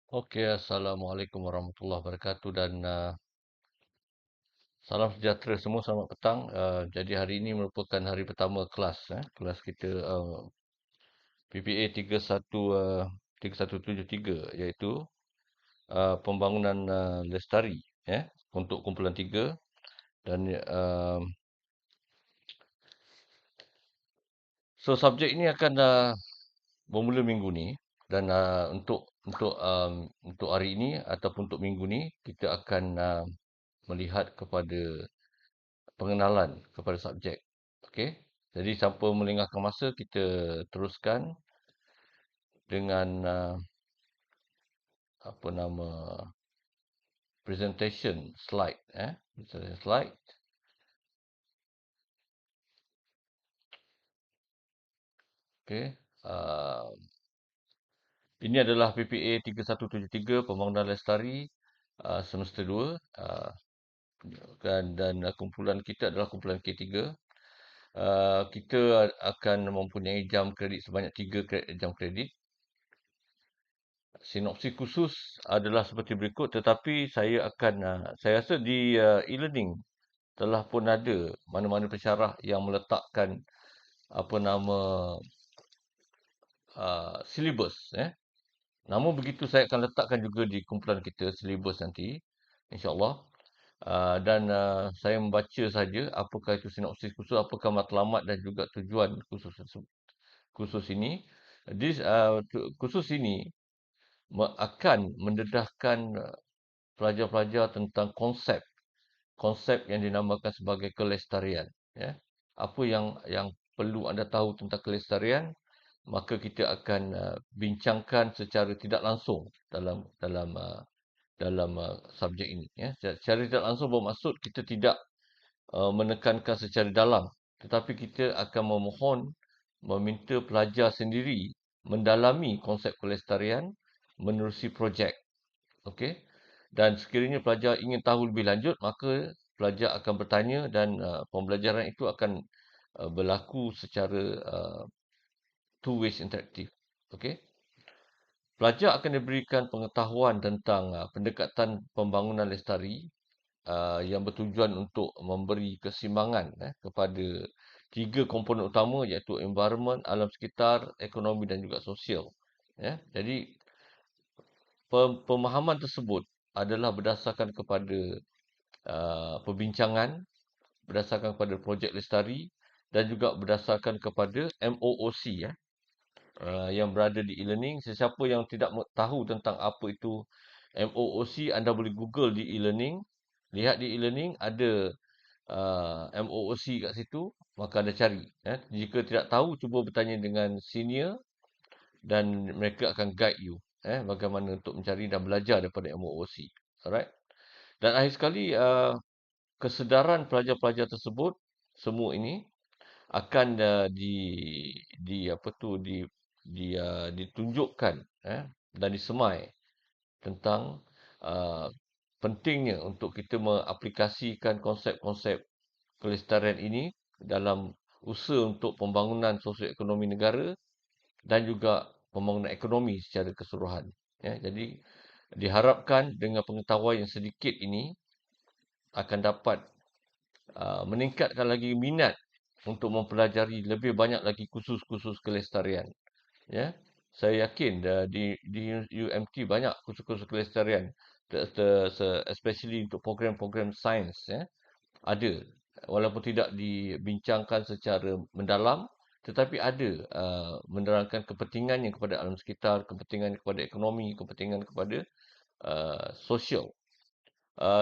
Okey, Assalamualaikum warahmatullahi wabarakatuh dan salam sejahtera semua, selamat petang. Jadi hari ini merupakan hari pertama kelas, kelas kita PPA 3173 iaitu pembangunan lestari untuk kumpulan 3 dan so subjek ini akan bermula minggu ni dan untuk hari ini ataupun untuk minggu ni kita akan melihat kepada pengenalan kepada subjek. Okey. Jadi tanpa melengahkan masa, kita teruskan dengan apa nama presentation slide presentation slide. Okey. Ini adalah PPA 3173 Pembangunan Lestari semester 2 dan kumpulan kita adalah kumpulan K3. Kita akan mempunyai jam kredit sebanyak 3 jam kredit. Sinopsis khusus adalah seperti berikut, tetapi saya rasa di e-learning telah pun ada mana-mana pensyarah yang meletakkan apa nama silibus. Namun begitu saya akan letakkan juga di kumpulan kita silibus nanti, insya-Allah. Dan saya membaca saja apakah itu sinopsis khusus, apakah matlamat dan juga tujuan khusus ini. Khusus ini akan mendedahkan pelajar-pelajar tentang konsep yang dinamakan sebagai kelestarian. Apa yang perlu anda tahu tentang kelestarian, maka kita akan bincangkan secara tidak langsung dalam subjek ini. Secara tidak langsung bermaksud kita tidak menekankan secara dalam, tetapi kita akan meminta pelajar sendiri mendalami konsep kelestarian menerusi projek. Okey. Dan sekiranya pelajar ingin tahu lebih lanjut, maka pelajar akan bertanya dan pembelajaran itu akan berlaku secara two ways interaktif. Okey. Pelajar akan diberikan pengetahuan tentang pendekatan pembangunan lestari yang bertujuan untuk memberi keseimbangan kepada 3 komponen utama, iaitu environment, alam sekitar, ekonomi dan juga sosial. Jadi pemahaman tersebut adalah berdasarkan kepada perbincangan, berdasarkan kepada projek lestari dan juga berdasarkan kepada MOOC yang berada di e-learning. Sesiapa yang tidak tahu tentang apa itu MOOC, anda boleh Google di e-learning. Lihat di e-learning ada MOOC kat situ, maka anda cari. Jika tidak tahu, cuba bertanya dengan senior dan mereka akan guide you bagaimana untuk mencari dan belajar daripada MOOC. Alright. Dan akhir sekali, kesedaran pelajar-pelajar tersebut semua ini akan ditunjukkan dan disemai tentang pentingnya untuk kita mengaplikasikan konsep-konsep kelestarian ini dalam usaha untuk pembangunan sosioekonomi negara dan juga pembangunan ekonomi secara keseluruhan. Jadi diharapkan dengan pengetahuan yang sedikit ini akan dapat meningkatkan lagi minat untuk mempelajari lebih banyak lagi kursus-kursus kelestarian. Saya yakin di UMT banyak kursus-kursus kelestarian, especially untuk program-program sains ada, walaupun tidak dibincangkan secara mendalam, tetapi ada menerangkan kepentingannya kepada alam sekitar, kepentingan kepada ekonomi, kepentingan kepada sosial.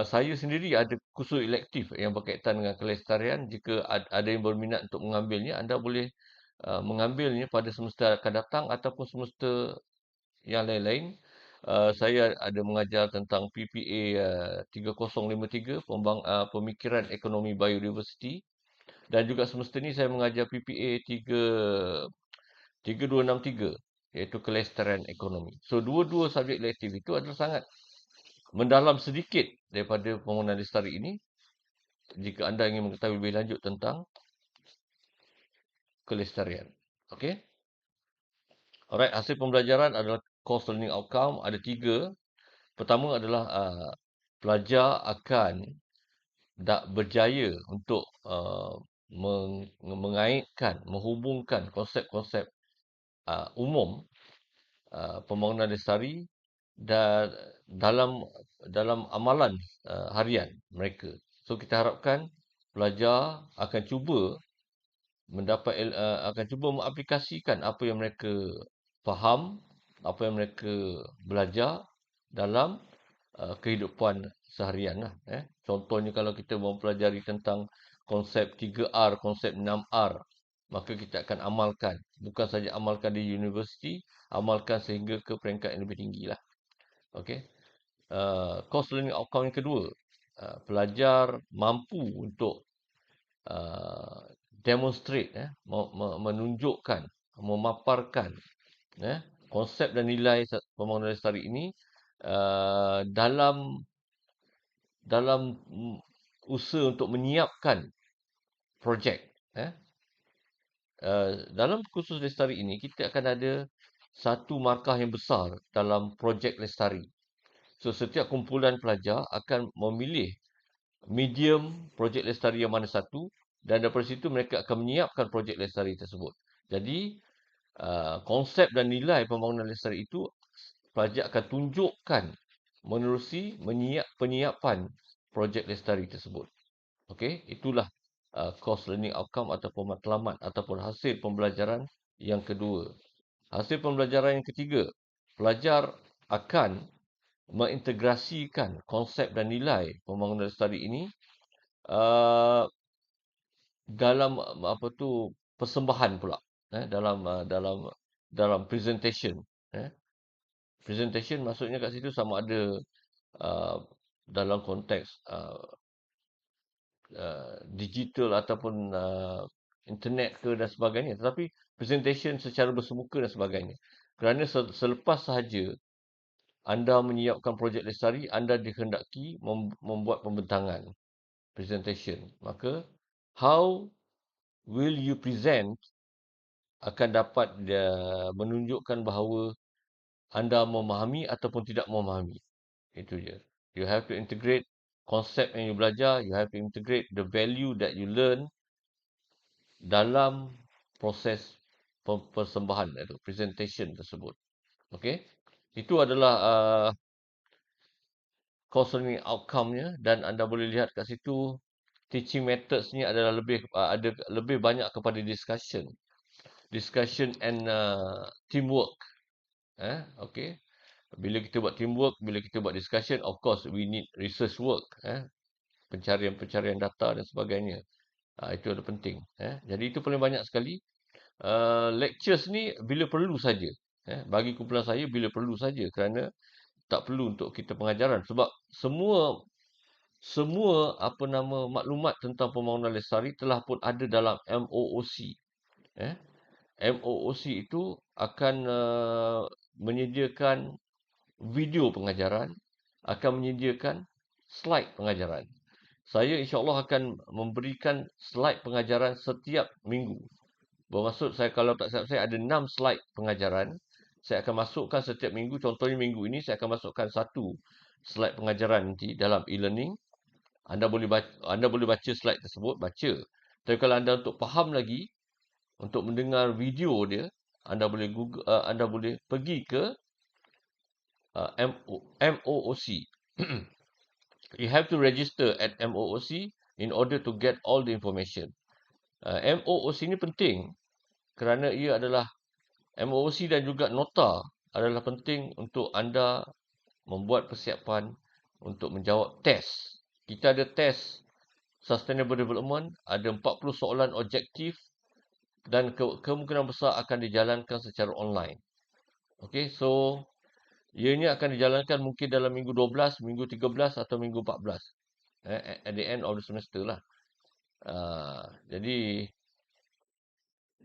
Saya sendiri ada kursus elektif yang berkaitan dengan kelestarian. Jika ada yang berminat untuk mengambilnya, anda boleh mengambilnya pada semester akan datang ataupun semester yang lain-lain. Saya ada mengajar tentang PPA 3053, Pemikiran Ekonomi Biodiversity. Dan juga semester ni saya mengajar PPA 3263, iaitu Kelestarian Ekonomi. So, dua-dua subjek elektif itu adalah sangat mendalam sedikit daripada pembangunan lestari ini. Jika anda ingin mengetahui lebih lanjut tentang kelestarian. Okey. Alright, hasil pembelajaran adalah course learning outcome ada 3. Pertama adalah pelajar akan berjaya untuk mengaitkan, menghubungkan konsep-konsep umum pembangunan lestari dan dalam amalan harian mereka. So kita harapkan pelajar akan cuba akan cuba mengaplikasikan apa yang mereka faham, apa yang mereka belajar dalam kehidupan seharian lah. Contohnya kalau kita mempelajari tentang konsep 3R, konsep 6R, maka kita akan amalkan. Bukan saja amalkan di universiti, amalkan sehingga ke peringkat yang lebih tinggi lah. Okay. Course learning outcome yang kedua, pelajar mampu untuk demonstrate, menunjukkan, memaparkan konsep dan nilai pembangunan lestari ini dalam usaha untuk menyiapkan projek. Dalam kursus lestari ini, kita akan ada satu markah yang besar dalam projek lestari. So, setiap kumpulan pelajar akan memilih medium projek lestari yang mana satu, dan daripada situ mereka akan menyiapkan projek lestari tersebut. Jadi, konsep dan nilai pembangunan lestari itu pelajar akan tunjukkan menerusi penyiapan projek lestari tersebut. Okey, itulah course learning outcome ataupun matlamat ataupun hasil pembelajaran yang kedua. Hasil pembelajaran yang ketiga, pelajar akan mengintegrasikan konsep dan nilai pembangunan lestari ini dalam persembahan pula, dalam presentation. Presentation maksudnya kat situ sama ada dalam konteks digital ataupun internet ke dan sebagainya, tetapi presentation secara bersemuka dan sebagainya. Kerana selepas sahaja anda menyiapkan projek lestari, anda dikehendaki membuat pembentangan presentation. Maka how will you present akan dapat menunjukkan bahawa anda memahami ataupun tidak memahami. Itu je. You have to integrate konsep yang you belajar, you have to integrate the value that you learn dalam proses persembahan atau presentation tersebut. Okey. Itu adalah course learning outcome-nya, dan anda boleh lihat kat situ teaching methods ni adalah ada lebih banyak kepada discussion and teamwork. Okey. Bila kita buat teamwork, bila kita buat discussion, of course we need research work, pencarian data dan sebagainya. Itu adalah penting. Jadi itu paling banyak sekali. Lectures ni bila perlu saja. Bagi kumpulan saya bila perlu saja, kerana tak perlu untuk kita pengajaran, sebab semua maklumat tentang pembangunan lestari telah pun ada dalam MOOC. MOOC itu akan menyediakan video pengajaran, akan menyediakan slide pengajaran. Saya insya-Allah akan memberikan slide pengajaran setiap minggu. Bermaksud saya, kalau tak silap saya, ada 6 slide pengajaran. Saya akan masukkan setiap minggu. Contohnya minggu ini saya akan masukkan satu slide pengajaran nanti dalam e-learning. Anda boleh baca slide tersebut, baca. Tapi kalau anda untuk faham lagi, untuk mendengar video dia, anda boleh pergi ke MOOC. You have to register at MOOC in order to get all the information. MOOC ini penting kerana ia adalah MOOC dan juga nota adalah penting untuk anda membuat persiapan untuk menjawab test. Kita ada test Sustainable Development, ada 40 soalan objektif dan kemungkinan besar akan dijalankan secara online. Okey, so ianya akan dijalankan mungkin dalam minggu 12, minggu 13 atau minggu 14. At the end of the semester lah. Jadi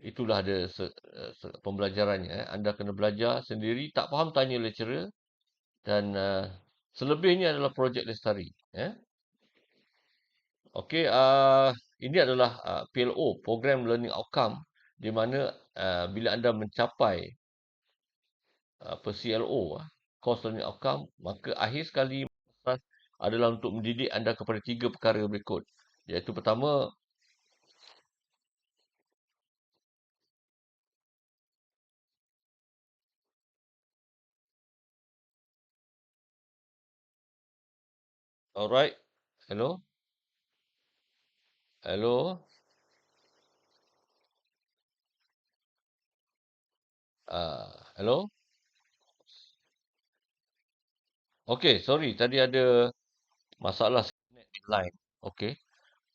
itulah ada pembelajarannya. Anda kena belajar sendiri, tak faham tanya lecturer, dan selebihnya adalah projek lestari. Okey, ini adalah PLO, Program Learning Outcome, di mana bila anda mencapai CLO, Course Learning Outcome, maka akhir sekali adalah untuk mendidik anda kepada 3 perkara berikut. Iaitu pertama, alright, hello, hello, hello. Okay, sorry, tadi ada masalah line. Okay,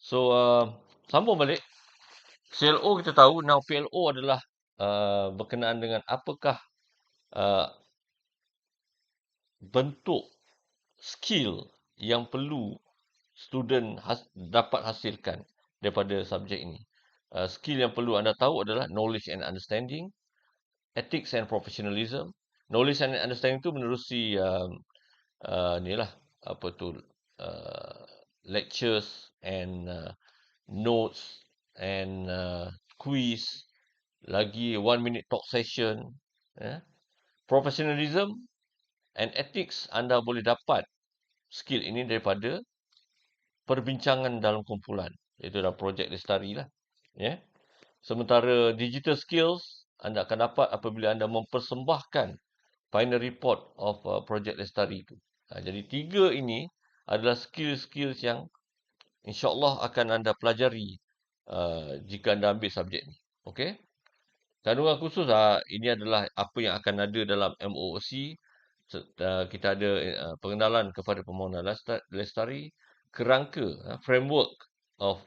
so sambung balik. CLO kita tahu, now PLO adalah berkenaan dengan apakah uh, bentuk skill yang perlu student dapat hasilkan daripada subjek ini. Skill yang perlu anda tahu adalah knowledge and understanding, ethics and professionalism. Knowledge and understanding itu menerusi inilah apa tu uh, lectures and notes and quiz, lagi 1 minute talk session. Professionalism and ethics, anda boleh dapat skill ini daripada perbincangan dalam kumpulan, iaitu dalam projek lestari lah. Ya. Sementara digital skills anda akan dapat apabila anda mempersembahkan final report of projek lestari itu. Jadi 3 ini adalah skill-skills yang insya-Allah akan anda pelajari jika anda ambil subjek ni. Okey? Kandungan khusus ini adalah apa yang akan ada dalam MOOC. Kita ada pengenalan kepada permohonan lestari, kerangka, framework of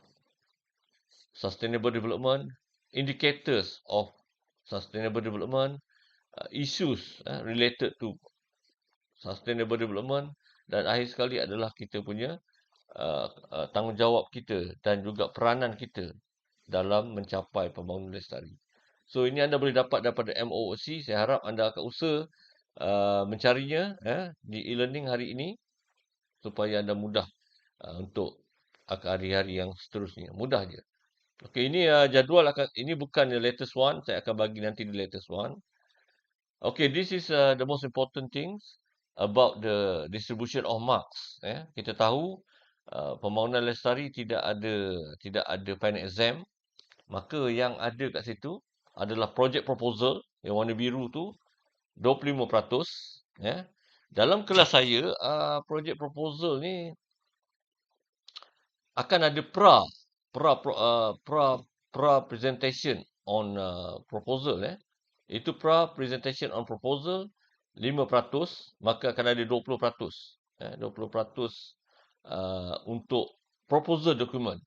sustainable development, indicators of sustainable development, issues related to sustainable development, dan akhir sekali adalah kita punya tanggungjawab kita dan juga peranan kita dalam mencapai pembangunan lestari. So ini anda boleh dapat daripada MOOC. Saya harap anda akan usaha mencarinya di e-learning hari ini supaya anda mudah untuk hari-hari yang seterusnya. Mudah je. Okey, ini jadual ini bukan the latest one. Saya akan bagi nanti the latest one. Okay, this is the most important things about the distribution of marks. Kita tahu pembangunan lestari tidak ada final exam. Maka yang ada kat situ adalah project proposal yang warna biru tu 25%. Dalam kelas saya, project proposal ni akan ada pra presentation on proposal. Itu pra presentation on proposal 5%, maka akan ada 20%. 20% untuk proposal document.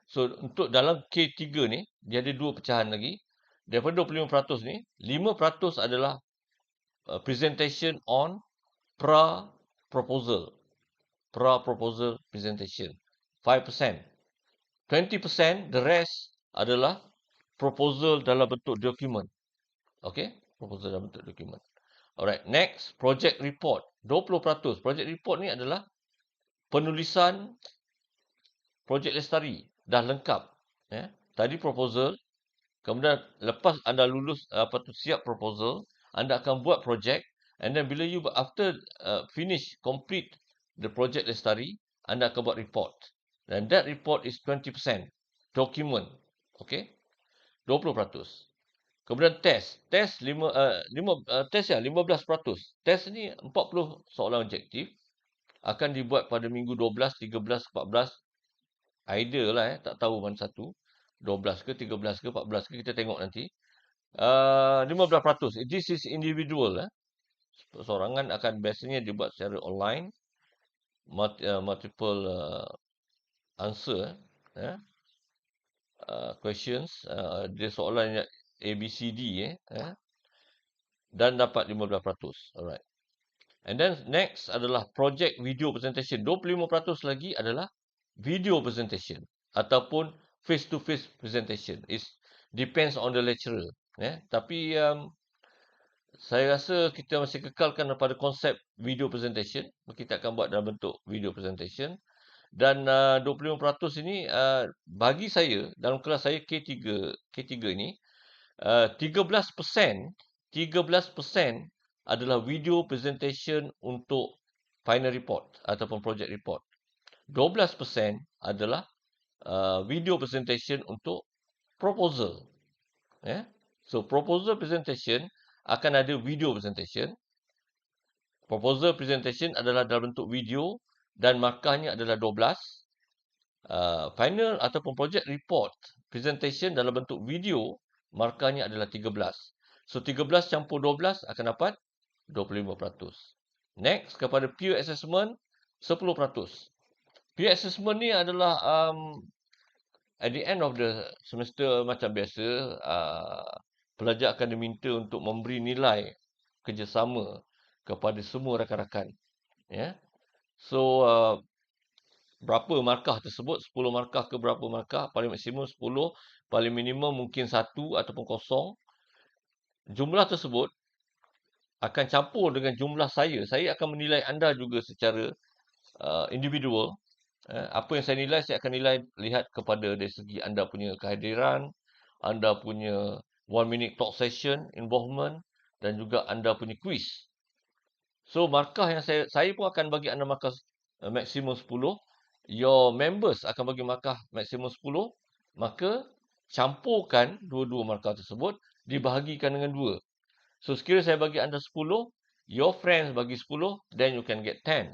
So untuk dalam K3 ni dia ada 2 pecahan lagi. Daripada 25% ni, 5% adalah presentation on pra proposal. Pra proposal presentation. 5%. 20%, the rest adalah proposal dalam bentuk dokumen. Okay? Proposal dalam bentuk dokumen. Alright, next, project report. 20%. Project report ni adalah penulisan projek lestari. Dah lengkap. Tadi proposal. Kemudian lepas anda lulus, siap proposal, anda akan buat projek. And then bila you after finish, complete the project lestari, anda akan buat report. And that report is 20%. Document. Okay? 20%. Kemudian test. Test 15%. Test ni 40 soalan objektif. Akan dibuat pada minggu 12, 13, 14. Idea lah tak tahu mana satu. 12 ke, 13 ke, 14 ke, kita tengok nanti. 15%. This is individual. Perorangan akan biasanya dibuat secara online. Multiple answer. Questions. Dia soalan ABCD. Dan dapat 15%. Alright. And then next adalah project video presentation. 25% lagi adalah video presentation. Ataupun face-to-face presentation. It depends on the lecturer. Tapi saya rasa kita masih kekalkan pada konsep video presentation. Kita akan buat dalam bentuk video presentation. Dan 25% ini bagi saya, dalam kelas saya K3 ni, 13% 13% adalah video presentation untuk final report ataupun project report. 12% adalah video presentation untuk proposal. So, proposal presentation akan ada video presentation. Proposal presentation adalah dalam bentuk video dan markahnya adalah 12. Final ataupun project report presentation dalam bentuk video, markahnya adalah 13. So, 13 campur 12 akan dapat 25%. Next, kepada peer assessment, 10%. Peer assessment ni adalah at the end of the semester macam biasa, pelajar akan diminta untuk memberi nilai kerjasama kepada semua rakan-rakan. So, berapa markah tersebut, 10 markah ke berapa markah, paling maksimum 10, paling minimum mungkin 1 ataupun 0. Jumlah tersebut akan campur dengan jumlah saya. Saya akan menilai anda juga secara individual. Apa yang saya nilai, saya akan lihat kepada dari segi anda punya kehadiran, anda punya 1 minute talk session, involvement dan juga anda punya quiz. So, markah yang saya pun akan bagi anda markah maksimum 10. Your members akan bagi markah maksimum 10. Maka, campurkan dua-dua markah tersebut, dibahagikan dengan 2. So, sekiranya saya bagi anda 10, your friends bagi 10, then you can get 10.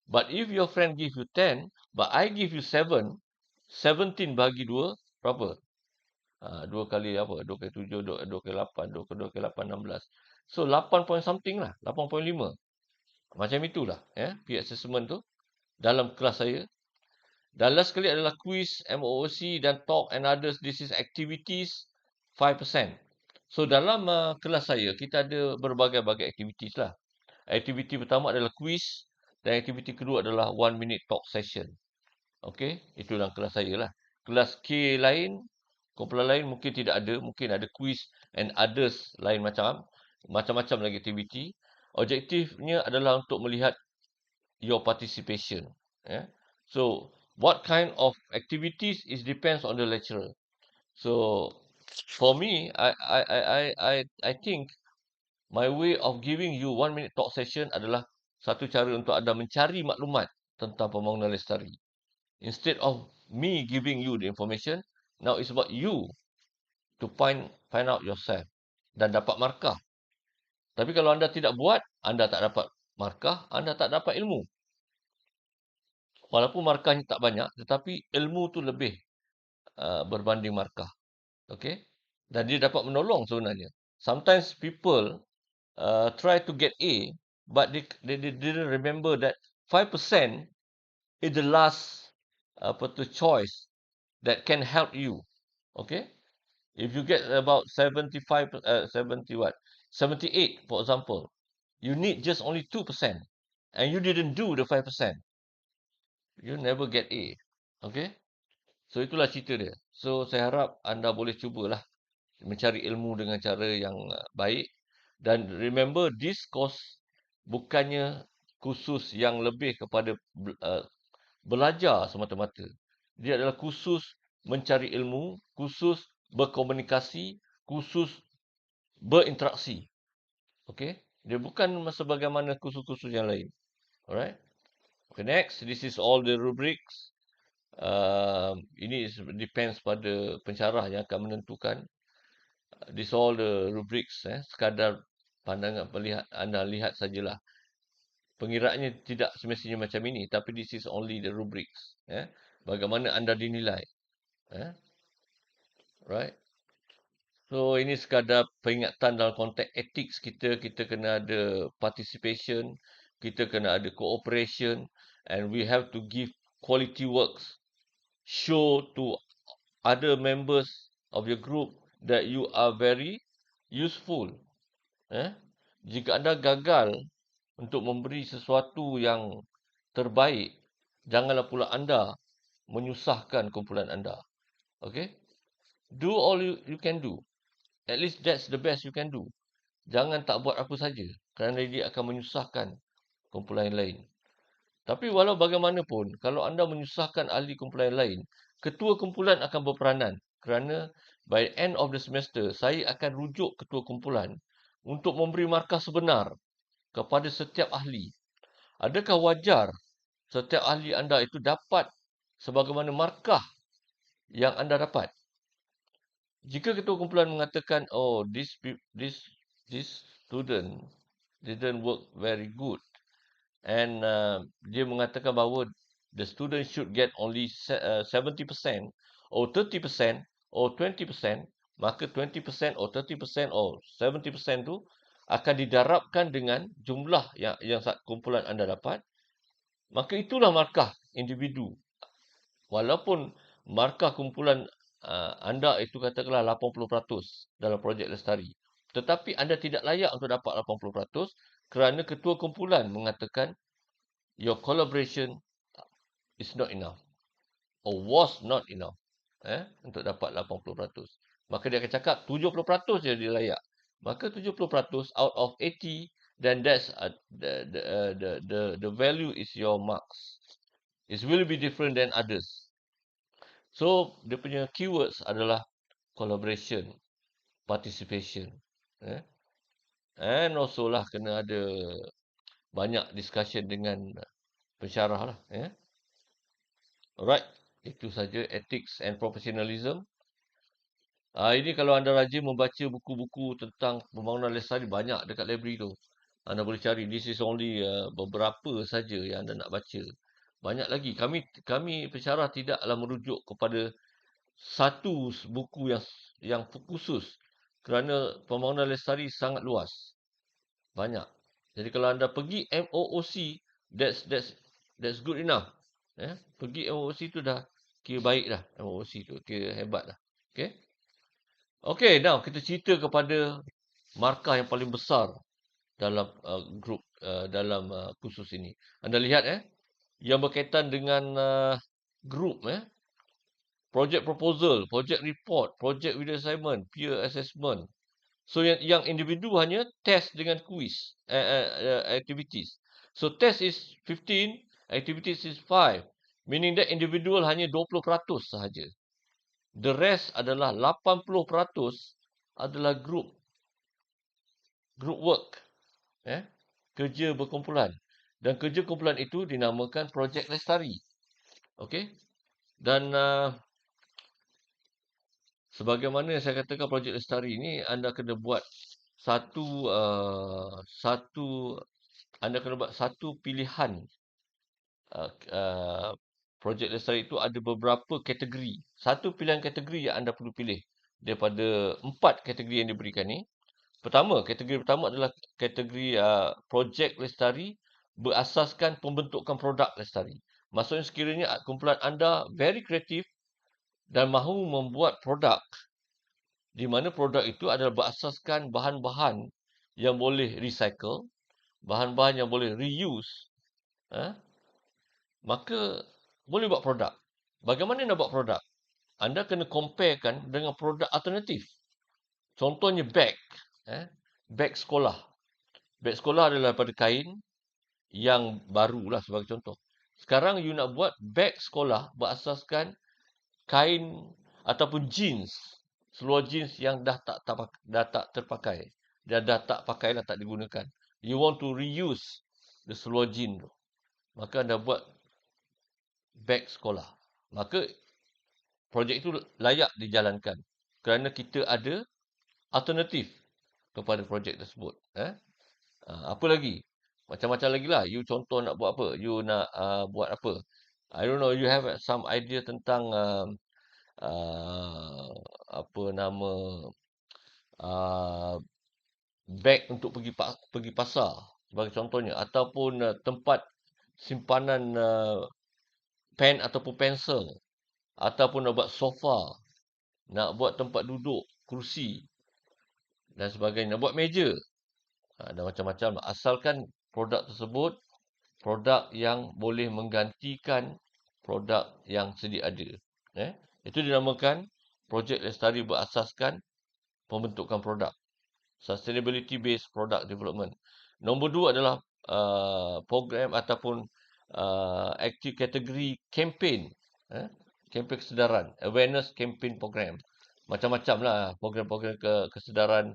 But if your friend give you 10, but I give you 7, 17 bagi 2, berapa? 2 kali apa? 2 kali 7, 2 kali 8, 2 kali 8, 16. So, 8 point something lah. 8.5. Macam itulah. Peer assessment tu. Dalam kelas saya. Dan last sekali adalah quiz, MOOC dan talk and others. This is activities, 5%. So, dalam kelas saya, kita ada berbagai-bagai activities lah. Aktiviti pertama adalah quiz. Dan aktiviti kedua adalah 1 minute talk session. Okey, itu dalam kelas saya lah. Kelas K lain, kumpulan lain mungkin tidak ada. Mungkin ada quiz and others lain macam-macam lagi aktiviti. Objektifnya adalah untuk melihat your participation. So, what kind of activities is depends on the lecturer. So, for me, I think my way of giving you 1 minute talk session adalah satu cara untuk anda mencari maklumat tentang pembangunan lestari. Instead of me giving you the information, now it's about you to find out yourself dan dapat markah. Tapi kalau anda tidak buat, anda tak dapat markah, anda tak dapat ilmu. Walaupun markahnya tak banyak, tetapi ilmu tu lebih berbanding markah. Okay? Dan dia dapat menolong sebenarnya. Sometimes people try to get A, but they didn't remember that 5% is the last choice that can help you. Okay? If you get about 78, for example, you need just only 2%, and you didn't do the 5%, you never get A. Okay? So, itulah cerita dia. So, saya harap anda boleh cubalah mencari ilmu dengan cara yang baik. Dan remember, this course bukannya khusus yang lebih kepada belajar semata-mata. Dia adalah khusus mencari ilmu, khusus berkomunikasi, khusus berinteraksi. Okay? Dia bukan sebagaimana kursus-kursus yang lain. Alright? Okay, next. This is all the rubrics. Ini depends pada pensyarah yang akan menentukan. This all the rubrics. Sekadar pandangan anda lihat sajalah. Pengiraannya tidak semestinya macam ini. Tapi this is only the rubrics. Bagaimana anda dinilai. Right? So, ini sekadar peringatan dalam konteks etik kita. Kita kena ada participation. Kita kena ada cooperation. And we have to give quality works. Show to other members of your group that you are very useful. Jika anda gagal untuk memberi sesuatu yang terbaik, janganlah pula anda menyusahkan kumpulan anda. Okay? Do all you can do. At least that's the best you can do. Jangan tak buat apa saja, kerana dia akan menyusahkan kumpulan lain. Tapi walau bagaimanapun, kalau anda menyusahkan ahli kumpulan lain, ketua kumpulan akan berperanan. Kerana by the end of the semester, saya akan rujuk ketua kumpulan untuk memberi markah sebenar kepada setiap ahli. Adakah wajar setiap ahli anda itu dapat sebagaimana markah yang anda dapat? Jika ketua kumpulan mengatakan, oh, this student didn't work very good, and dia mengatakan bahawa the student should get only 70% or 30% or 20%, maka 20% or 30% or 70% tu akan didarabkan dengan jumlah yang kumpulan anda dapat, maka itulah markah individu. Walaupun markah kumpulan anda itu katakanlah 80% dalam projek lestari, tetapi anda tidak layak untuk dapat 80% kerana ketua kumpulan mengatakan your collaboration is not enough or was not enough untuk dapat 80%. Maka dia akan cakap 70% je dia layak. Maka 70% out of 80, then that's the value is your marks. It will be different than others. So dia punya keywords adalah collaboration, participation, and also lah kena ada banyak discussion dengan pensyarah lah. Alright, itu saja ethics and professionalism. Ini kalau anda rajin membaca buku-buku tentang pembangunan lestari, banyak dekat library tu. Anda boleh cari. This is only beberapa saja yang anda nak baca. Banyak lagi. Kami pensyarah tidaklah merujuk kepada satu buku yang khusus. Kerana pembangunan lestari sangat luas. Banyak. Jadi kalau anda pergi MOOC, that's good enough. Pergi MOOC tu dah kira baik dah. MOOC tu kira hebat dah. Okay, now kita cerita kepada markah yang paling besar dalam grup dalam kursus ini. Anda lihat yang berkaitan dengan grup project proposal, project report, project video assignment, peer assessment. So yang individu hanya test dengan quiz activities. So test is 15, activities is 5. Meaning that individual hanya 20% sahaja. The rest adalah 80% adalah group work. Kerja berkumpulan. Dan kerja kumpulan itu dinamakan projek lestari. Okey? Dan sebagaimana saya katakan projek lestari ini, anda kena buat anda kena buat satu pilihan. Projek lestari itu ada beberapa kategori. Satu pilihan kategori yang anda perlu pilih daripada 4 kategori yang diberikan ni. Kategori pertama adalah kategori projek lestari berasaskan pembentukan produk lestari. Maksudnya sekiranya kumpulan anda very kreatif dan mahu membuat produk di mana produk itu adalah berasaskan bahan-bahan yang boleh recycle, bahan-bahan yang boleh reuse, maka boleh buat produk. Bagaimana nak buat produk? Anda kena comparekan dengan produk alternatif. Contohnya beg. Beg sekolah. Beg sekolah adalah daripada kain yang barulah sebagai contoh. Sekarang you nak buat beg sekolah berasaskan kain ataupun jeans. Seluar jeans yang dah tak terpakai. Dah tak pakailah, tak digunakan. You want to reuse the seluar jeans tu. Maka anda buat beg sekolah. Maka projek itu layak dijalankan. Kerana kita ada alternatif kepada projek tersebut. Apa lagi? Macam-macam lagi lah. You contoh nak buat apa? You nak buat apa? I don't know. You have some idea tentang apa nama beg untuk pergi pasar sebagai contohnya, ataupun tempat simpanan pen ataupun pensel, ataupun nak buat sofa, nak buat tempat duduk, kursi dan sebagainya, nak buat meja. Dan macam-macam. Asalkan produk tersebut produk yang boleh menggantikan produk yang sedia ada. Itu dinamakan projek lestari berasaskan pembentukan produk. Sustainability based product development. Nombor 2 adalah program ataupun aktif kategori campaign. Campaign kesedaran. Awareness campaign program. Macam-macam lah program-program kesedaran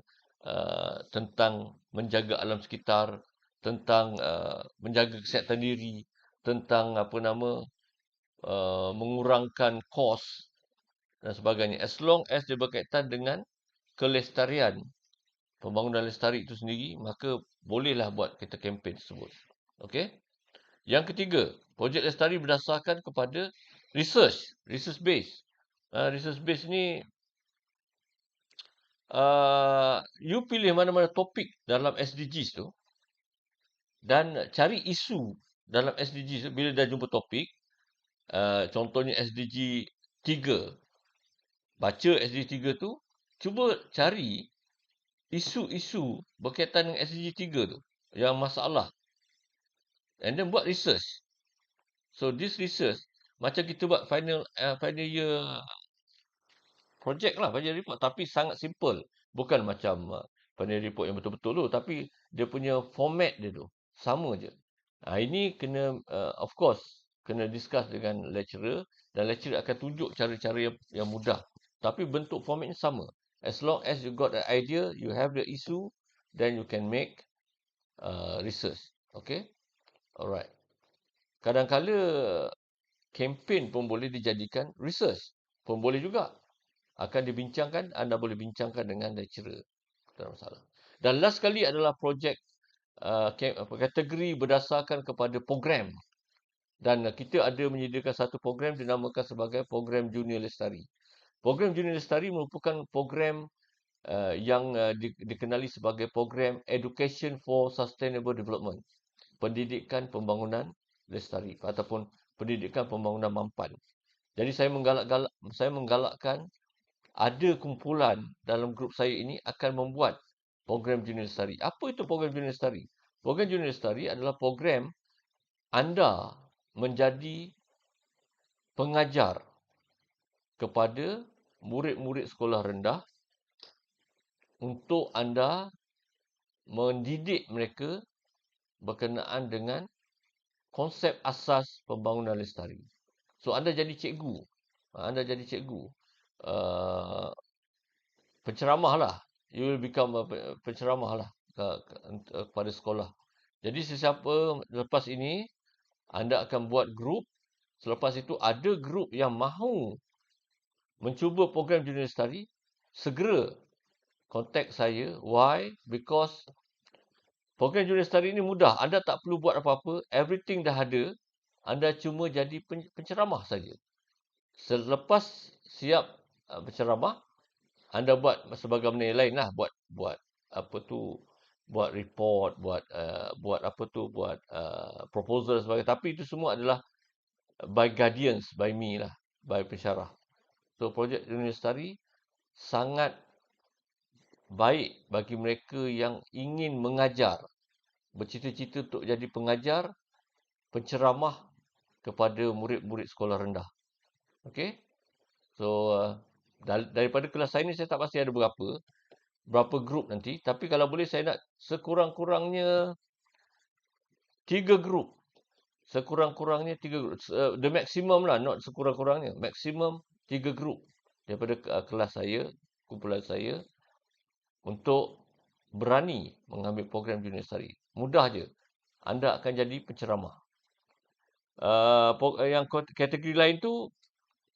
tentang menjaga alam sekitar, tentang menjaga kesihatan diri, tentang mengurangkan kos dan sebagainya. As long as dia berkaitan dengan kelestarian, pembangunan lestari itu sendiri, maka bolehlah buat kita kempen tersebut. Okey. Yang ketiga, projek lestari berdasarkan kepada research base. Research base ni, you pilih mana-mana topik dalam SDGs tu dan cari isu dalam SDGs tu. Bila dah jumpa topik, contohnya SDG 3, baca SDG 3 tu, cuba cari isu-isu berkaitan dengan SDG 3 tu, yang masalah, and then buat research. So this research, macam kita buat final year project lah, final report, tapi sangat simple. Bukan macam final report yang betul-betul tu, tapi dia punya format dia tu sama je. Ini kena of course kena discuss dengan lecturer, dan lecturer akan tunjuk cara-cara yang mudah. Tapi bentuk formatnya sama. As long as you got an idea, you have the issue, then you can make research. Okay? Alright. Kadang-kala kempen pun boleh dijadikan research. Pun boleh juga. Akan dibincangkan, anda boleh bincangkan dengan lecturer. Tak ada masalah. Dan last sekali adalah projek kategori berdasarkan kepada program. Dan kita ada menyediakan satu program dinamakan sebagai program Junior Lestari. Program Junior Lestari merupakan program yang dikenali sebagai program Education for Sustainable Development. Pendidikan pembangunan lestari ataupun pendidikan pembangunan mampan. Jadi saya menggalakkan ada kumpulan dalam grup saya ini akan membuat program Junior Lestari. Apa itu program Junior Lestari? Program Junior Lestari adalah program anda menjadi pengajar kepada murid-murid sekolah rendah untuk anda mendidik mereka berkenaan dengan konsep asas pembangunan lestari. So, anda jadi cikgu. Anda jadi cikgu. Penceramah lah. You will become a penceramah lah kepada sekolah. Jadi, sesiapa lepas ini, anda akan buat grup. Selepas itu, ada grup yang mahu mencuba program Junior Lestari, segera kontak saya. Why? Because program Junior Lestari ini mudah. Anda tak perlu buat apa-apa. Everything dah ada. Anda cuma jadi penceramah saja. Selepas siap berceramah, anda buat sebagaimana yang lain lah. Buat buat report, buat proposal dan sebagainya. Tapi itu semua adalah by guardians, by me lah, by pensyarah. So, projek Junior Lestari sangat baik bagi mereka yang ingin mengajar, bercita-cita untuk jadi pengajar, penceramah kepada murid-murid sekolah rendah. Okey? So, daripada kelas saya ni, saya tak pasti ada berapa grup nanti. Tapi kalau boleh, saya nak sekurang-kurangnya 3 grup. Sekurang-kurangnya 3 grup. The maximum lah, not sekurang-kurangnya. Maximum 3 grup daripada kelas saya, kumpulan saya, untuk berani mengambil program Junior Lestari. Mudah je. Anda akan jadi penceramah. Yang kategori lain tu,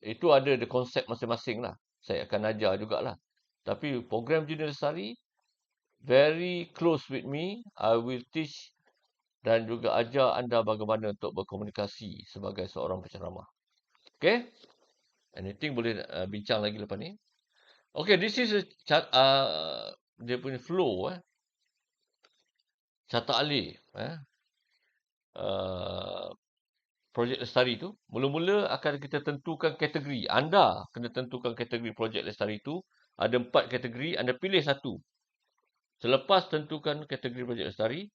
itu ada the konsep masing-masing lah. Saya akan ajar jugalah. Tapi program Junior Lestari, very close with me. I will teach dan juga ajar anda bagaimana untuk berkomunikasi sebagai seorang penceramah. Okay? Anything boleh bincang lagi lepas ni. Okay, this is dia punya flow. Carta alih. Projek Lestari tu. Mula-mula akan kita tentukan kategori. Anda kena tentukan kategori projek Lestari tu. Ada 4 kategori. Anda pilih satu. Selepas tentukan kategori projek Lestari,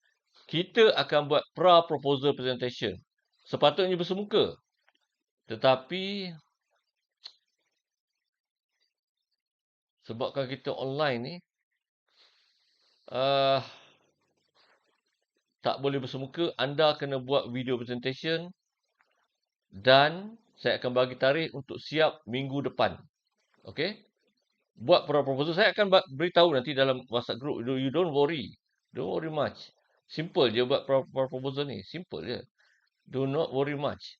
kita akan buat proposal presentation. Sepatutnya bersemuka. Tetapi sebabkan kita online ni, tak boleh bersemuka. Anda kena buat video presentation dan saya akan bagi tarikh untuk siap minggu depan. Okey? buat proposal. Saya akan beritahu nanti dalam WhatsApp group. You don't worry. Don't worry much. Simple je buat proposal ni. Simple je. Do not worry much.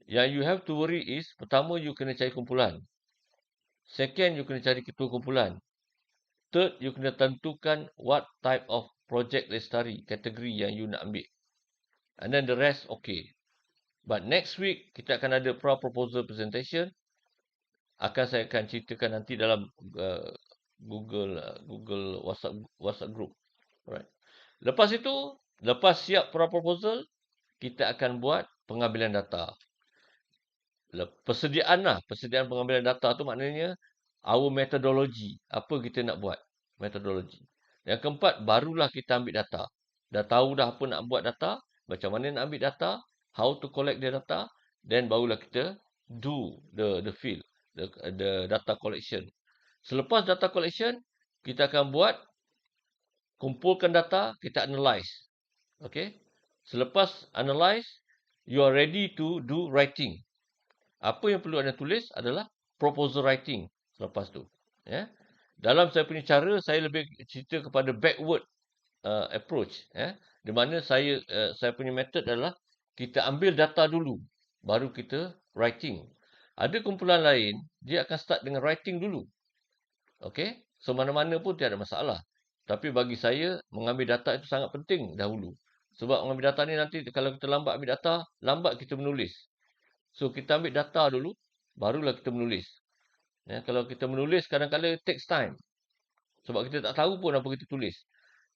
Yang you have to worry is, pertama you kena cari kumpulan. Second, you kena cari ketua kumpulan. Third, you kena tentukan what type of project lestari, kategori yang you nak ambil. And then the rest, okay. But next week, kita akan ada proposal presentation. Saya akan ceritakan nanti dalam Google WhatsApp group. Alright. Lepas itu, lepas siap proposal, kita akan buat pengambilan data. Persediaan pengambilan data tu maknanya our methodology. Apa kita nak buat? Methodology. Yang keempat, barulah kita ambil data. Dah tahu dah apa nak buat data, macam mana nak ambil data, how to collect the data, then barulah kita do the field, the data collection. Selepas data collection, kita akan kumpulkan data, kita analyze. Okay? Selepas analyze, you are ready to do writing. Apa yang perlu anda tulis adalah proposal writing selepas tu. Ya. Dalam saya punya cara, saya lebih cerita kepada backward approach. Ya. Di mana saya punya method adalah kita ambil data dulu, baru kita writing. Ada kumpulan lain, dia akan start dengan writing dulu. Okay. So, mana-mana pun tiada masalah. Tapi bagi saya, mengambil data itu sangat penting dahulu. Sebab mengambil data ni nanti, kalau kita lambat ambil data, lambat kita menulis. So, kita ambil data dulu, barulah kita menulis. Ya, kalau kita menulis, kadang-kadang takes time. Sebab kita tak tahu pun apa kita tulis.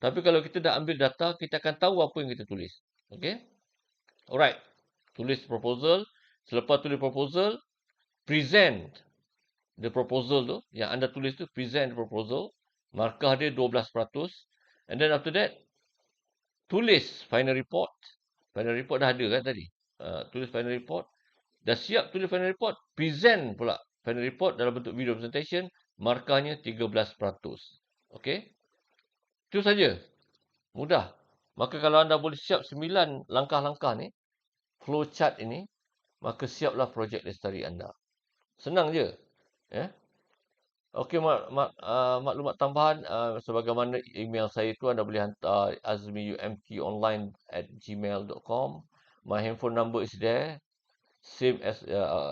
Tapi kalau kita dah ambil data, kita akan tahu apa yang kita tulis. Okay? Alright. Tulis proposal. Selepas tulis proposal, present the proposal tu. Yang anda tulis tu, present the proposal. Markah dia 12%. And then after that, tulis final report. Final report dah ada kan tadi? Tulis final report. Dah siap tulis final report, present pula final report dalam bentuk video presentation, markahnya 13%. Okey? Itu saja. Mudah. Maka kalau anda boleh siap 9 langkah-langkah ni, flow chart ini, maka siaplah projek lestari anda. Senang je. Ya. Okey, maklumat tambahan, sebagaimana email saya itu anda boleh hantar azmiumtonline@gmail.com. My handphone number is there. Same as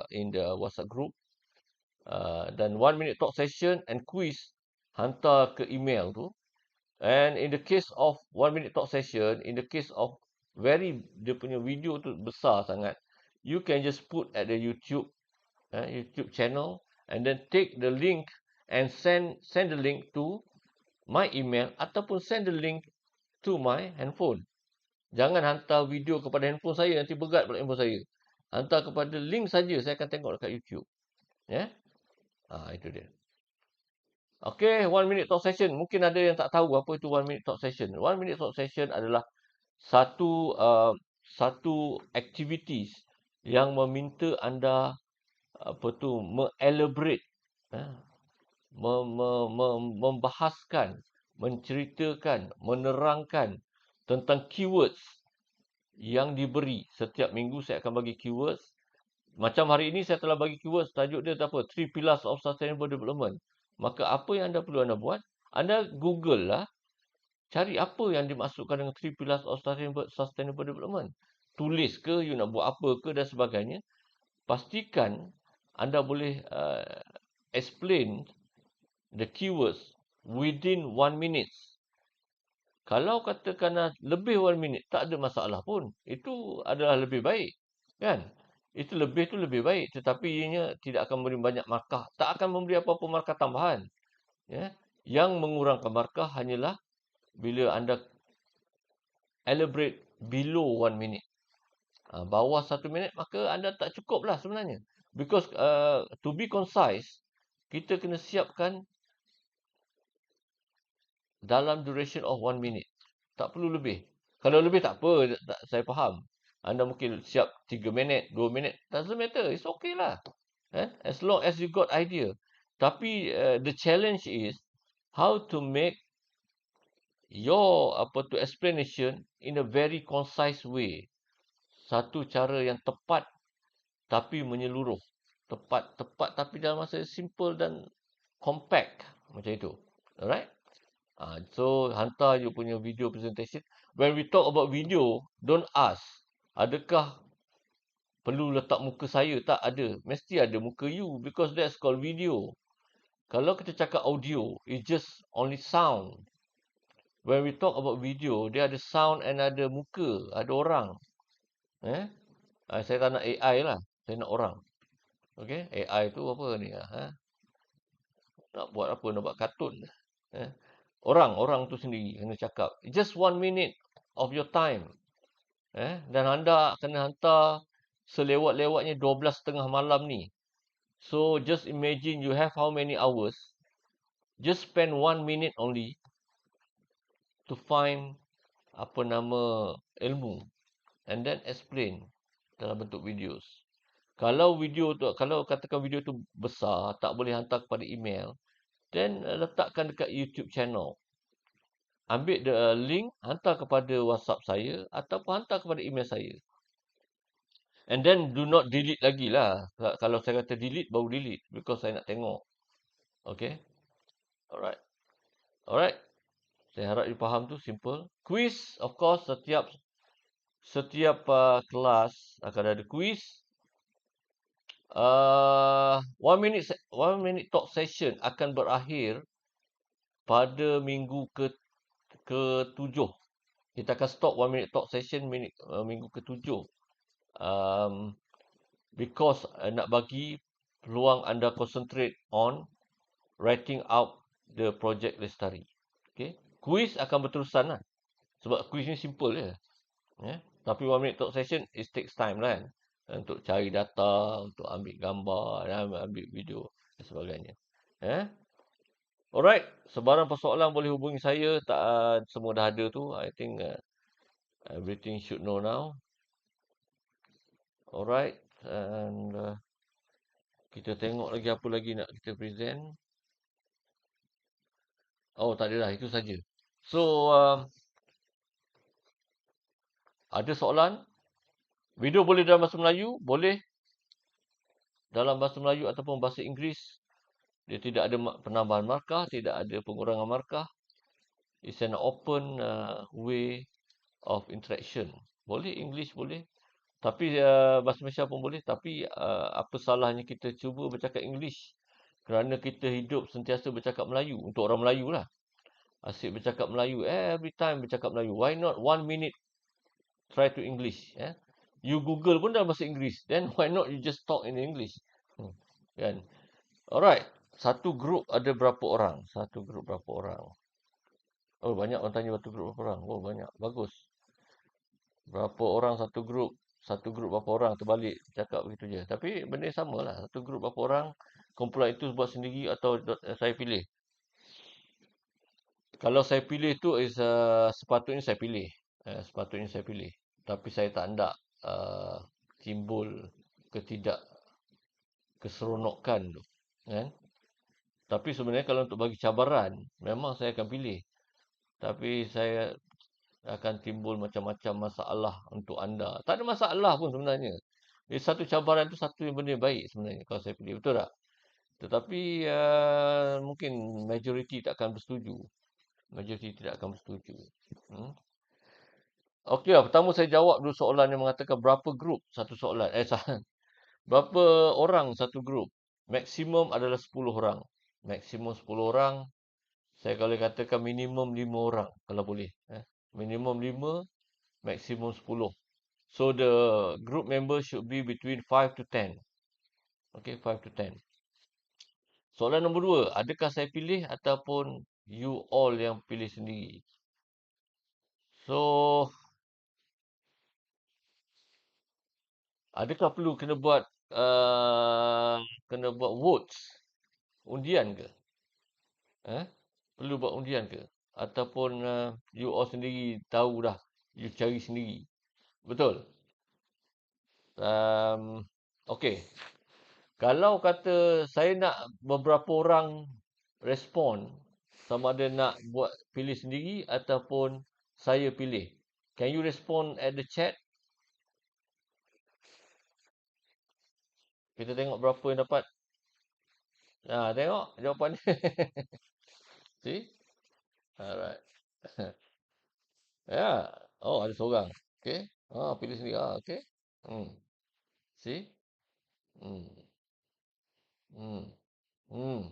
in the WhatsApp group. Dan 1 minute talk session and quiz hantar ke email tu. And in the case of 1 minute talk session, in the case of dia punya video tu besar sangat, you can just put at the YouTube channel and then take the link and send the link to my email ataupun send the link to my handphone. Jangan hantar video kepada handphone saya, nanti berat pula handphone saya. Hantar kepada link saja, saya akan tengok dekat YouTube. Ya. Itu dia. Okay, 1 minute talk session. Mungkin ada yang tak tahu apa itu 1 minute talk session. 1 minute talk session adalah satu activities yang meminta anda me-elaborate, membahaskan, menceritakan, menerangkan tentang keywords yang diberi. Setiap minggu saya akan bagi keywords. Macam hari ini saya telah bagi keywords, tajuk dia apa? 3 Pillars of Sustainable Development. Maka apa yang anda perlu anda buat? Anda Google lah. Cari apa yang dimaksudkan dengan 3 Pillars of Sustainable Development. Tulis ke, you nak buat apa ke dan sebagainya. Pastikan anda boleh explain the keywords within 1 minute. Kalau katakan lebih 1 minit, tak ada masalah pun. Itu adalah lebih baik. Kan? Itu lebih baik. Tetapi ianya tidak akan memberi banyak markah. Tak akan memberi apa-apa markah tambahan. Ya? Yang mengurangkan markah hanyalah bila anda elaborate below 1 minute. Bawah 1 minit, maka anda tak cukup lah sebenarnya. Because to be concise, kita kena siapkan dalam duration of 1 minute. Tak perlu lebih. Kalau lebih tak apa, saya faham. Anda mungkin siap 3 minit, 2 minit. Doesn't matter. It's okay lah. As long as you got idea. Tapi the challenge is how to make your explanation in a very concise way. Satu cara yang tepat tapi menyeluruh. Tepat tapi dalam masa simple dan compact macam itu. Alright? So hantar you punya video presentation. When we talk about video, don't ask, adakah perlu letak muka saya? Tak ada. Mesti ada muka you because that's called video. Kalau kita cakap audio, it's just only sound. When we talk about video, dia ada sound and ada muka, ada orang. Saya tak nak AI lah. Saya nak orang. Okay? AI tu apa ni? Nak buat apa? Nak buat kartun. Orang tu sendiri kena cakap. Just 1 minute of your time. Dan anda kena hantar selewat-lewatnya 12:30 malam ni. So just imagine you have how many hours. Just spend 1 minute only to find apa nama ilmu and then explain dalam bentuk videos. Kalau katakan video tu besar, tak boleh hantar kepada email, then letakkan dekat YouTube channel. Ambil the link, hantar kepada WhatsApp saya ataupun hantar kepada email saya. And then do not delete lagi lah. Kalau saya kata delete, baru delete because saya nak tengok. Okay? Alright. Alright. Saya harap you faham tu, simple. Quiz, of course, setiap kelas akan ada quiz. 1 minute talk session akan berakhir pada minggu ke-7. Kita akan stop 1 minute talk session minggu ke-7. Because nak bagi peluang anda concentrate on writing out the project lestari. Okay. Quiz akan berterusan lah. Sebab quiz ni simple je. Tapi 1 minute talk session, it takes time lah kan. Untuk cari data, untuk ambil gambar, ambil video dan sebagainya. Alright, sebarang persoalan boleh hubungi saya. Tak semua dah ada tu. I think everything should know now. Alright, and kita tengok lagi apa lagi nak kita present. Oh, tak adalah, itu saja. So, ada soalan? Video boleh dalam bahasa Melayu? Boleh. Dalam bahasa Melayu ataupun bahasa Inggeris. Dia tidak ada penambahan markah, tidak ada pengurangan markah. It's an open way of interaction. Boleh English, boleh. Tapi bahasa Malaysia pun boleh. Tapi apa salahnya kita cuba bercakap English? Kerana kita hidup sentiasa bercakap Melayu. Untuk orang Melayu lah. Asyik bercakap Melayu. Every time bercakap Melayu. Why not 1 minute try to English? You Google pun dalam bahasa Inggeris. Then why not you just talk in English? Kan? Alright. Satu grup ada berapa orang? Satu grup berapa orang? Oh, banyak orang tanya satu grup berapa orang. Oh, banyak. Bagus. Berapa orang satu grup? Satu grup berapa orang? Terbalik. Cakap begitu je. Tapi benda sama lah. Satu grup berapa orang? Kumpulan itu buat sendiri atau saya pilih? Kalau saya pilih tu sepatutnya saya pilih. Sepatutnya saya pilih. Tapi saya tak nak timbul keseronokan tu. Kan? Tapi sebenarnya kalau untuk bagi cabaran, memang saya akan pilih. Tapi saya akan timbul macam-macam masalah untuk anda. Tak ada masalah pun sebenarnya. Satu cabaran tu satu yang benda baik sebenarnya kalau saya pilih. Betul tak? Tetapi mungkin majoriti tak akan bersetuju. Majoriti tidak akan bersetuju. Okey lah. Pertama saya jawab dulu soalan yang mengatakan berapa grup satu soalan. Berapa orang satu grup? Maksimum adalah 10 orang. Maksimum 10 orang. Saya kalau katakan minimum 5 orang kalau boleh. Minimum 5, maksimum 10. So the group member should be between 5 to 10. Okay, 5 to 10. Soalan nombor 2, adakah saya pilih ataupun you all yang pilih sendiri? So, adakah perlu kena buat votes? Undian ke? Perlu buat undian ke? Ataupun you all sendiri tahu dah, you cari sendiri. Betul? Okay. Kalau kata saya nak beberapa orang respon, sama ada nak buat pilih sendiri ataupun saya pilih. Can you respond at the chat? Kita tengok berapa yang dapat. Tengok jawapan dia. See? Alright. Ya. Oh, ada seorang. Okay. Pilih sendiri. Okay. Hmm. See? Hmm. Hmm. Hmm.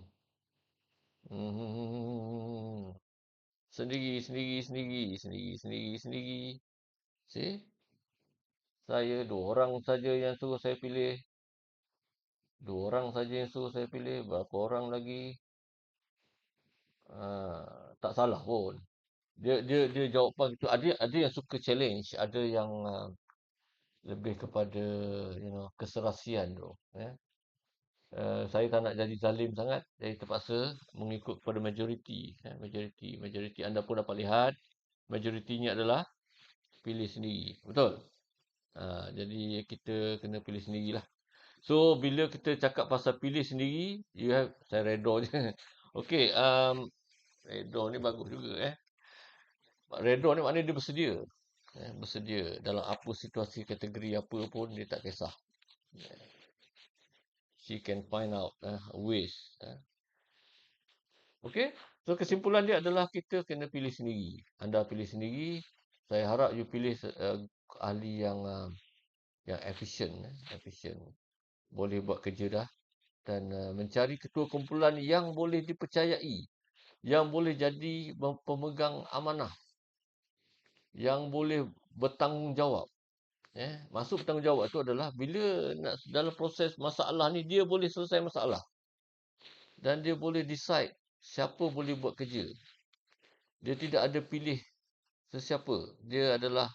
Hmm. Sendiri, sendiri, sendiri, sendiri, sendiri, sendiri. See? Saya 2 orang saja yang suruh saya pilih. 2 orang saja yang suruh saya pilih. Berapa orang lagi? Tak salah pun. Dia jawapan itu ada yang suka challenge, ada yang lebih kepada keserasian tu. Saya tak nak jadi zalim sangat, jadi terpaksa mengikut kepada majoriti. Majoriti anda pun dapat lihat, majoritinya adalah pilih sendiri. Betul? Jadi kita kena pilih sendirilah. So bila kita cakap pasal pilih sendiri, saya redha je. Okey, redha ni bagus juga Redha ni maknanya dia bersedia. Bersedia dalam apa situasi kategori apa pun dia tak kisah. She can find out ways. Okey. So kesimpulan dia adalah kita kena pilih sendiri. Anda pilih sendiri. Saya harap you pilih ahli yang efisien, efisien. Boleh buat kerja dah dan mencari ketua kumpulan yang boleh dipercayai, yang boleh jadi pemegang amanah, yang boleh bertanggungjawab. Masuk bertanggungjawab itu adalah bila dalam proses masalah ni dia boleh selesai masalah dan dia boleh decide siapa boleh buat kerja. Dia tidak ada pilih sesiapa. Dia adalah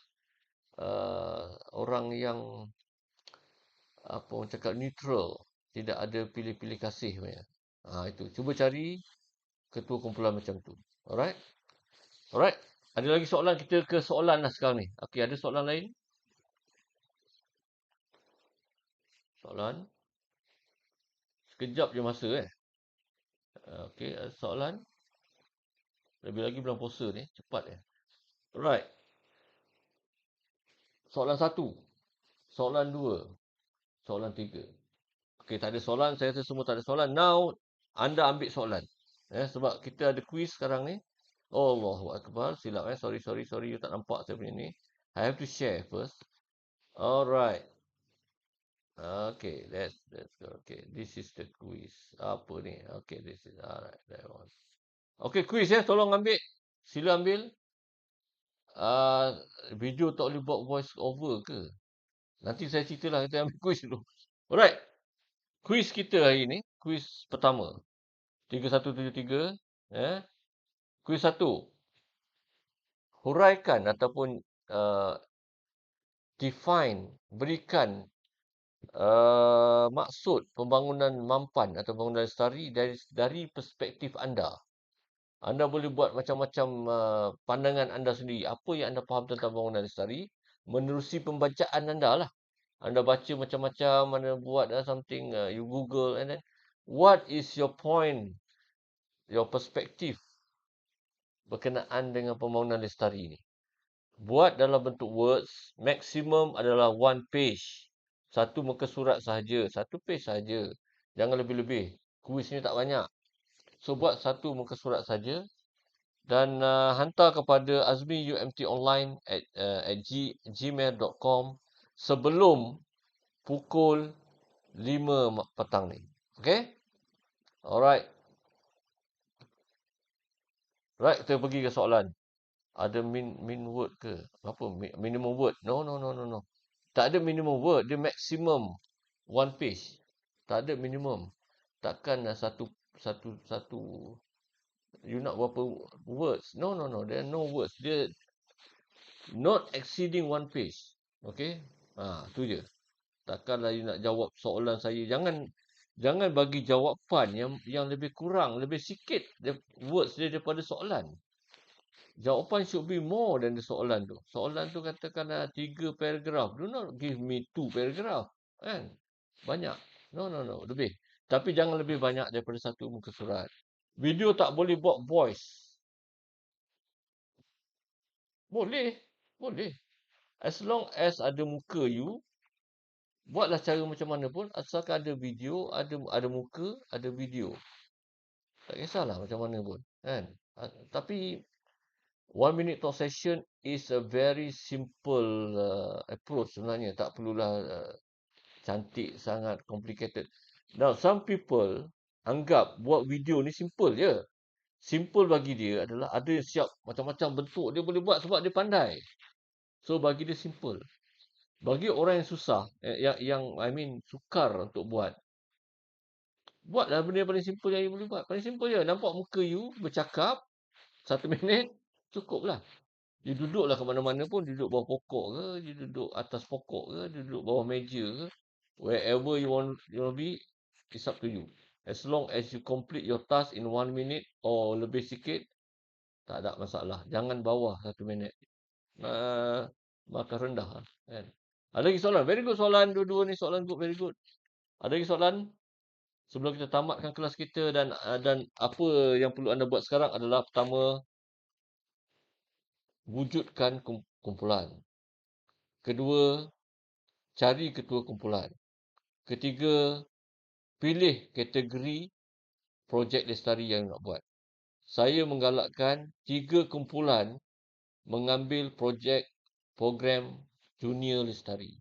orang yang orang cakap neutral, tidak ada pilih-pilih kasih punya. Itu. Cuba cari ketua kumpulan macam tu. Alright? Alright. Ada lagi soalan? Kita ke soalan lah sekarang ni. Okey, ada soalan lain? Soalan? Sekejap je masa Okey, ada soalan? Lebih lagi bulan puasa ni, cepat Alright. Soalan 1. Soalan 2. Soalan 3. Okey, tak ada soalan. Saya rasa semua tak ada soalan. Now, anda ambil soalan. Sebab kita ada quiz sekarang ni. Allahu Akbar. Silap Sorry. You tak nampak saya punya ni. I have to share first. Alright. Okay, let's go. Okay, this is the quiz. Apa ni? Okay, this is alright. That one. Okay, quiz tolong ambil. Sila ambil. Video tak boleh buat voice over ke? Nanti saya ceritalah, kita ambil quiz dulu. Alright. Quiz kita hari ni, quiz pertama. 3173. Quiz 1. Huraikan ataupun define, berikan maksud pembangunan mampan atau pembangunan lestari dari perspektif anda. Anda boleh buat macam-macam pandangan anda sendiri. Apa yang anda faham tentang pembangunan lestari menerusi pembacaan anda lah. Anda baca macam-macam, anda buat something, you Google, and then what is your point, your perspective berkenaan dengan pembangunan lestari ni. Buat dalam bentuk words, maksimum adalah 1 page. 1 muka surat sahaja, 1 page sahaja. Jangan lebih-lebih. Kuis ni tak banyak. So buat 1 muka surat saja dan hantar kepada azmiumtonline@gmail.com sebelum pukul 5 petang ni. Okay? Alright. Right, kita pergi ke soalan. Ada min word ke? Apa? Minimum word? No. Tak ada minimum word. Dia maximum 1 page. Tak ada minimum. Takkan satu. You nak berapa words? No. There are no words. Dia not exceeding 1 page. Okay? Tu je. Takkanlah you nak jawab soalan saya. Jangan bagi jawapan yang lebih kurang, lebih sikit words dia daripada soalan. Jawapan should be more than the soalan tu. Soalan tu katakanlah 3 paragraph. Do not give me 2 paragraph. Kan? Banyak. No. Lebih. Tapi jangan lebih banyak daripada 1 muka surat. Video tak boleh buat voice. Boleh. As long as ada muka you, Buatlah cara macam mana pun, asalkan ada video, ada muka, ada video. Tak kisahlah macam mana pun, kan. Tapi 1 minute talk session is a very simple approach sebenarnya. Tak perlulah cantik sangat, complicated. Now, some people anggap buat video ni simple je. Simple bagi dia adalah ada yang siap macam-macam bentuk dia boleh buat sebab dia pandai. So, bagi dia simple. Bagi orang yang susah, yang I mean sukar untuk buatlah benda yang paling simple yang you boleh buat. Paling simple je. Nampak muka you bercakap 1 minit, cukuplah. You duduklah ke mana-mana pun, duduk bawah pokok ke, you duduk atas pokok ke, duduk bawah meja ke, wherever you want be, it's up to you. As long as you complete your task in 1 minute or lebih sikit, tak ada masalah. Jangan bawah 1 minit. Makan rendah lah, kan. Ada lagi soalan? Very good soalan. Dua-dua ni soalan good, very good. Ada lagi soalan? Sebelum kita tamatkan kelas kita dan apa yang perlu anda buat sekarang adalah pertama, wujudkan kumpulan. Kedua, cari ketua kumpulan. Ketiga, pilih kategori projek lestari yang nak buat. Saya menggalakkan 3 kumpulan mengambil projek program junior lestari.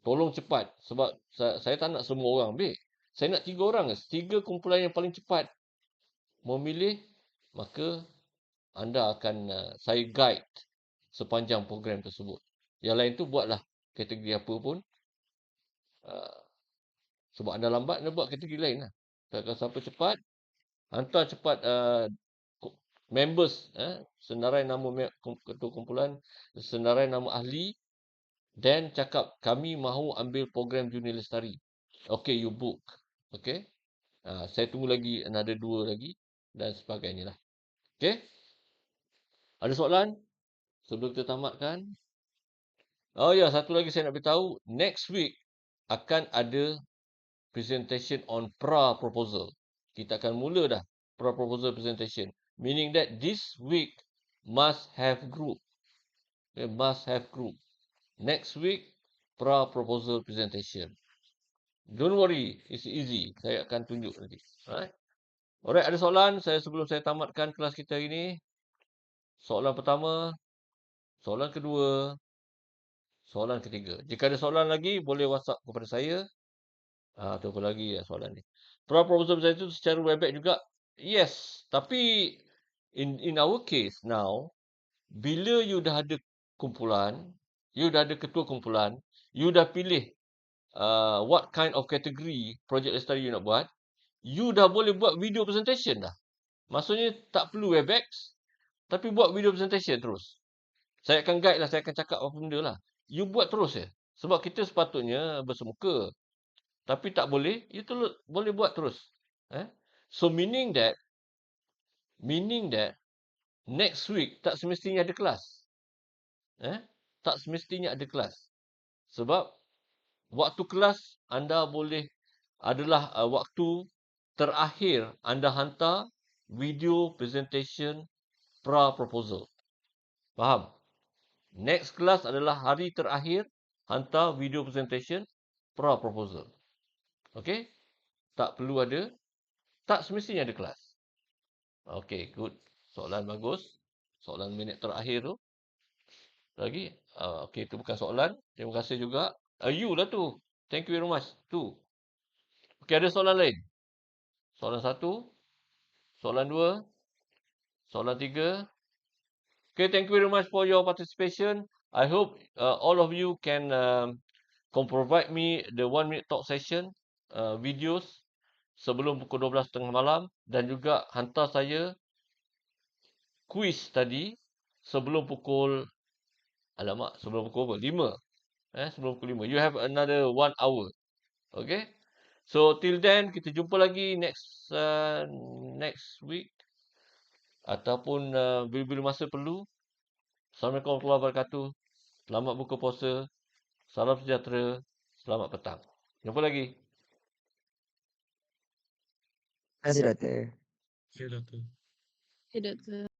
Tolong cepat sebab saya tak nak semua orang ambil. Saya nak 3 orang. 3 kumpulan yang paling cepat memilih, maka anda akan saya guide sepanjang program tersebut. Yang lain tu buatlah kategori apa pun. Sebab anda lambat, anda buat kategori lain lah. Kalau siapa cepat, hantar cepat members, senarai nama ketua kumpulan, senarai nama ahli, dan cakap, kami mahu ambil program junior lestari. Okay, you book. Okay. Saya tunggu lagi, another 2 lagi, dan sebagainya lah. Okay. Ada soalan? Sebelum kita tamatkan. Oh ya, satu lagi saya nak beritahu. Next week, akan ada presentation on pra-proposal. Kita akan mula dah pra-proposal presentation. Meaning that this week must have group. Okay, must have group. Next week, pra-proposal presentation. Don't worry, it's easy. Saya akan tunjuk nanti. Alright. Alright, ada soalan sebelum saya tamatkan kelas kita hari ini? Soalan pertama, soalan kedua, soalan ketiga. Jika ada soalan lagi, boleh WhatsApp kepada saya. Tu apa lagi soalan ni. Pra-proposal saya itu secara Webex juga. Yes, tapi in our case now, bila you dah ada kumpulan, you dah ada ketua kumpulan, you dah pilih what kind of category project lestari you nak buat, you dah boleh buat video presentation dah. Maksudnya tak perlu Webex, tapi buat video presentation terus. Saya akan guide lah, saya akan cakap apa benda lah. You buat terus je. Sebab kita sepatutnya bersemuka. Tapi tak boleh, you boleh buat terus. So meaning that next week tak semestinya ada kelas. Tak semestinya ada kelas. Sebab waktu kelas anda boleh adalah waktu terakhir anda hantar video presentation pra-proposal. Faham? Next class adalah hari terakhir hantar video presentation pra-proposal. Okay? Tak perlu ada. Tak semestinya ada kelas. Okay, good. Soalan bagus. Soalan minit terakhir tu. Lagi. Okay, itu bukan soalan. Terima kasih juga. You lah tu. Thank you very much. Tu. Okay, ada soalan lain? Soalan 1. Soalan 2. Soalan 3. Okay, thank you very much for your participation. I hope all of you can provide me the 1 minute talk session videos sebelum pukul 12.30 malam dan juga hantar saya quiz tadi sebelum pukul sebelum pukul 5. Sebelum pukul 5. You have another 1 hour. Okay? So till then kita jumpa lagi next week ataupun bila-bila masa perlu. Assalamualaikum warahmatullahi wabarakatuh. Selamat buka puasa. Salam sejahtera. Selamat petang. Jumpa lagi. Terima kasih, Doktor. Okay, Doktor. Okay, Doktor.